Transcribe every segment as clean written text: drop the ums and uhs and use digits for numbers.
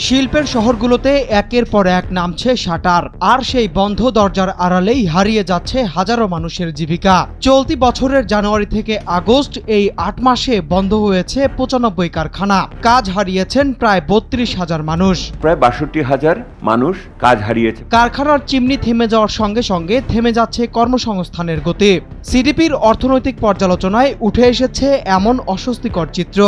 শিল্পের শহরগুলোতে একের পর এক নামছে শাটার, আর সেই বন্ধ দরজার আড়ালেই হারিয়ে যাচ্ছে হাজারো মানুষের জীবিকা। চলতি বছরের জানুয়ারি থেকে আগস্ট এই ৮ মাসে বন্ধ হয়েছে ৯৫ কারখানা। কাজ হারিয়েছেন প্রায় ৩২,০০০ মানুষ। প্রায় ৬২,০০০ মানুষ কাজ হারিয়েছে। কারখানার চিমনি থেমে যাওয়ার সঙ্গে সঙ্গে থেমে যাচ্ছে কর্মসংস্থানের গতি। সিডিপির অর্থনৈতিক পর্যালোচনায় উঠে এসেছে এমন অস্বস্তিকর চিত্র।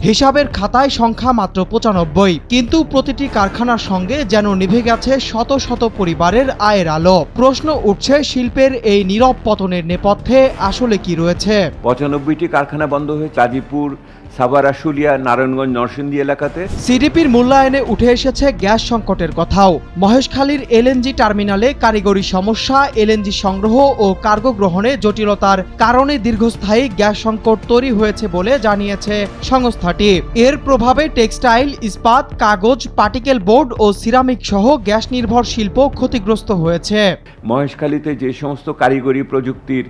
হিসাবের খাতায় সংখ্যা মাত্র ৯৫, কিন্তু প্রতিটি কারখানার সঙ্গে যেন নিভে গেছে শত শত পরিবারের আয়ের আলো। প্রশ্ন উঠছে, শিল্পের এই নীরব পতনের নেপথ্যে আসলে কি রয়েছে? ৯৫টি কারখানা বন্ধ হয়েছে গাজীপুর, সাভার, আশুলিয়া, নারায়ণগঞ্জ, নরসিংদী এলাকাতে। সিডিপির মূল্যায়নে উঠে এসেছে গ্যাস সংকটের কথাও। মহেশখালীর এলএনজি টার্মিনালে কারিগরি সমস্যা, এলএনজি সংগ্রহ ও কার্গো গ্রহণে জটিলতার কারণে দীর্ঘস্থায়ী গ্যাস সংকট তৈরি হয়েছে বলে জানিয়েছে সংস্থাটি। এর প্রভাবে টেক্সটাইল, ইস্পাত, কাগজ, পার্টিকেল বোর্ড ও সিরামিক সহ গ্যাস নির্ভর শিল্প ক্ষতিগ্রস্ত হয়েছে। মহেশখালীতে যে সমস্ত কারিগরি প্রযুক্তির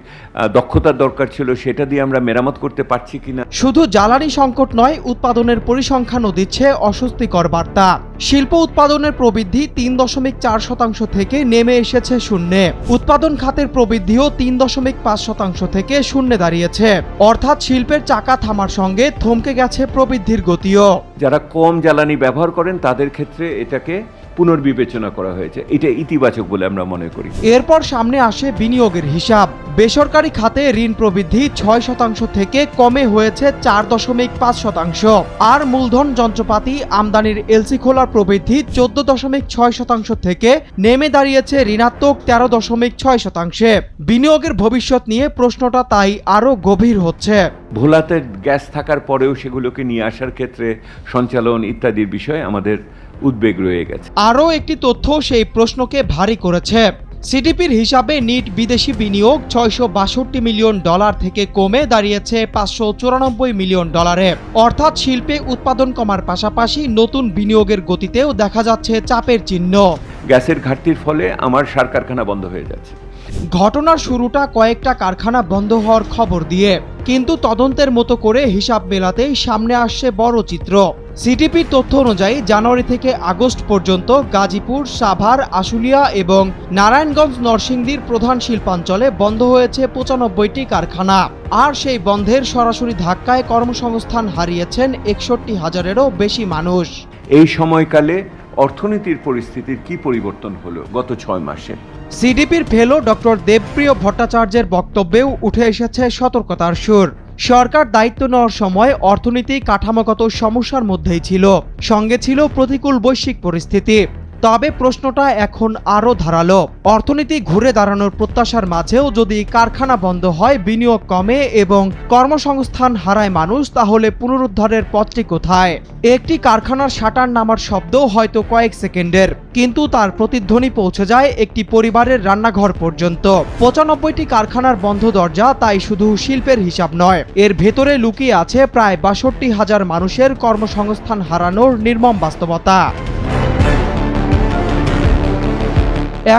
দক্ষতার দরকার ছিল সেটা দিয়ে আমরা মেরামত করতে পারছি কিনা। শুধু জ্বালানি সংকট নয়, উৎপাদনের পরিসংখ্যানও দিচ্ছে অস্বস্তিকর বার্তা। শিল্প উৎপাদনের প্রবৃদ্ধি ৩.৪% থেকে নেমে এসেছে শূন্যে। উৎপাদন খাতের প্রবৃদ্ধিও ৩.৫% থেকে শূন্যে দাঁড়িয়েছে। অর্থাৎ শিল্পের চাকা থামার সঙ্গে থমকে গেছে প্রবৃদ্ধির গতিও। যারা কম জ্বালানি ব্যবহার করেন তাদের ক্ষেত্রে এটাকে পুনর্বিবেচনা করা হয়েছে। এটা ইতিবাচক বলে আমরা মনে করি। এরপর সামনে আসে বিনিয়োগের হিসাব। বেসরকারি খাতে ঋণ প্রবৃদ্ধি ৬% থেকে কমে হয়েছে ৪.৫%। আর মূলধন যন্ত্রপাতি আমদানির এলসি খোলার প্রবৃদ্ধি ১৪.৬% থেকে নেমে দাঁড়িয়েছে ঋণাত্মক ১৩.৬%। বিনিয়োগের ভবিষ্যৎ নিয়ে প্রশ্নটা তাই আরও গভীর হচ্ছে। ভোলাতে গ্যাস থাকার পরেও সেগুলোকে নিয়ে আসার ক্ষেত্রে সঞ্চালন ইত্যাদির বিষয়ে আমাদের উদ্বেগ রয়ে গেছে। আরও একটি তথ্য সেই প্রশ্নকে ভারী করেছে। সিডিপির হিসাবে নিট বিদেশি বিনিয়োগ $৬৬২ মিলিয়ন থেকে কমে দাঁড়িয়েছে $৫৯৪ মিলিয়ন। অর্থাৎ শিল্পে উৎপাদন কমার পাশাপাশি নতুন বিনিয়োগের গতিতেও দেখা যাচ্ছে চাপের চিহ্ন। গ্যাসের ঘাটতির ফলে আমার সার কারখানা বন্ধ হয়ে যাচ্ছে। ঘটনার শুরুটা কয়েকটা কারখানা বন্ধ হওয়ার খবর দিয়ে, কিন্তু তদন্তের মতো করে হিসাব মেলাতেই সামনে আসছে বড় চিত্র। সিডিপির তথ্য অনুযায়ী জানুয়ারি থেকে আগস্ট পর্যন্ত গাজীপুর, সাভার, আশুলিয়া এবং নারায়ণগঞ্জ, নরসিংদীর প্রধান শিল্পাঞ্চলে বন্ধ হয়েছে ৯৫টি কারখানা। আর সেই বন্ধের সরাসরি ধাক্কায় কর্মসংস্থান হারিয়েছেন ৬১,০০০-এরও বেশি মানুষ। এই সময়কালে অর্থনীতির পরিস্থিতির কি পরিবর্তন হলো গত ৬ মাসে? সিডিপির ফেলো ডক্টর দেবপ্রিয় ভট্টাচার্যের বক্তব্যেও উঠে এসেছে সতর্কতার সুর। সরকার দায়িত্ব নেওয়ার সময় অর্থনীতি কাঠামোগত সমস্যার মধ্যেই ছিল, সঙ্গে ছিল প্রতিকূল বৈশ্বিক পরিস্থিতি। তবে প্রশ্নটা এখন আরও ধারালো। অর্থনীতি ঘুরে দাঁড়ানোর প্রত্যাশার মাঝেও যদি কারখানা বন্ধ হয়, বিনিয়োগ কমে এবং কর্মসংস্থান হারায় মানুষ, তাহলে পুনরুদ্ধারের পথটি কোথায়? একটি কারখানার শাটার নামার শব্দ হয়তো কয়েক সেকেন্ডের, কিন্তু তার প্রতিধ্বনি পৌঁছে যায় একটি পরিবারের রান্নাঘর পর্যন্ত। ৯৫টি কারখানার বন্ধ দরজা তাই শুধু শিল্পের হিসাব নয়, এর ভেতরে লুকিয়ে আছে প্রায় ৬২,০০০ মানুষের কর্মসংস্থান হারানোর নির্মম বাস্তবতা।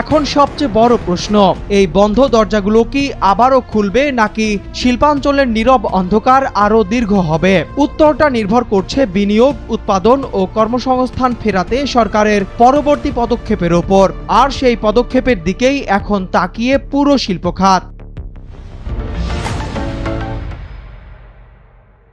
এখন সবচেয়ে বড় প্রশ্ন, এই বন্ধ দরজাগুলো কি আবারও খুলবে, নাকি শিল্পাঞ্চলের নীরব অন্ধকার আরও দীর্ঘ হবে? উত্তরটা নির্ভর করছে বিনিয়োগ, উৎপাদন ও কর্মসংস্থান ফেরাতে সরকারের পরবর্তী পদক্ষেপের ওপর। আর সেই পদক্ষেপের দিকেই এখন তাকিয়ে পুরো শিল্প খাত।